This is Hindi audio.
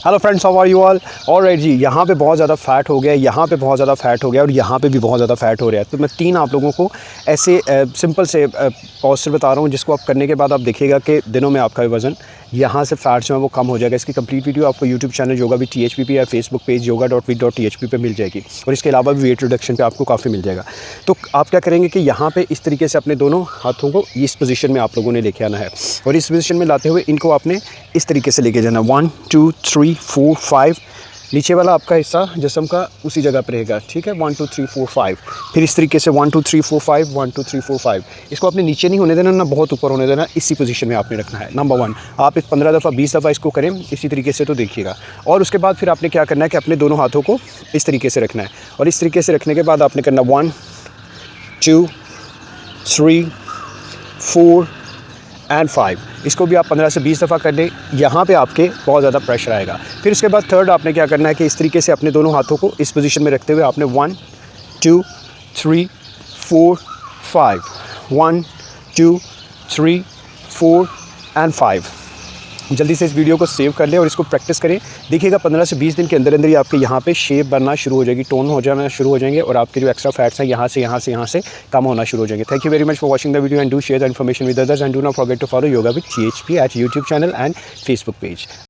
Hello friends, how are you all right जी। यहाँ पे बहुत ज़्यादा फैट हो गया, यहाँ पे बहुत ज़्यादा फैट हो गया और यहाँ पे भी बहुत ज़्यादा फैट हो रहा है। तो मैं 3 आप लोगों को ऐसे सिंपल से पॉस्चर बता रहा हूँ जिसको आप करने के बाद आप देखिएगा कि दिनों में आपका वज़न यहाँ से फैट जो है वो कम हो जाएगा। इसकी कंप्लीट वीडियो आपको YouTube channel yoga with THP पे या फेसबुक पेज yoga.with.thp पे मिल जाएगी और इसके अलावा भी वेट रिडक्शन पे आपको काफ़ी मिल जाएगा। तो आप क्या करेंगे कि यहाँ पे इस तरीके से अपने दोनों हाथों को इस पोजीशन में आप लोगों ने लेके आना है और इस पोजीशन में लाते हुए इनको आपने इस तरीके से लेके जाना। 1 2 3 4 5 नीचे वाला आपका हिस्सा जिस्म का उसी जगह पर रहेगा, ठीक है। 1 2 3 4 5 फिर इस तरीके से 1 2 3 4 5 1 2 3 4 5। इसको आपने नीचे नहीं होने देना, ना बहुत ऊपर होने देना, इसी पोजीशन में आपने रखना है। नंबर 1 आप इस 15 दफ़ा 20 दफ़ा इसको करें इसी तरीके से, तो देखिएगा। और उसके बाद फिर आपने क्या करना है कि अपने दोनों हाथों को इस तरीके से रखना है और इस तरीके से रखने के बाद आपने करना 1 2 3 4 एंड 5। इसको भी आप 15 से 20 दफ़ा कर लें, यहाँ पे आपके बहुत ज़्यादा प्रेशर आएगा। फिर उसके बाद थर्ड आपने क्या करना है कि इस तरीके से अपने दोनों हाथों को इस पोजीशन में रखते हुए आपने 1 2 3 4 5 1 2 3 4 एंड 5। जल्दी से इस वीडियो को सेव कर लें और इसको प्रैक्टिस करें। देखिएगा 15 से 20 दिन के अंदर अंदर ही आपके यहाँ पे शेप बनना शुरू हो जाएगी, टोन हो जाना शुरू हो जाएंगे और आपके जो एक्स्ट्रा फैट्स हैं यहाँ से कम होना शुरू हो जाएंगे। Thank you very much for watching the video and do share the information with others and do not forget to follow yoga with THP at YouTube channel and Facebook page.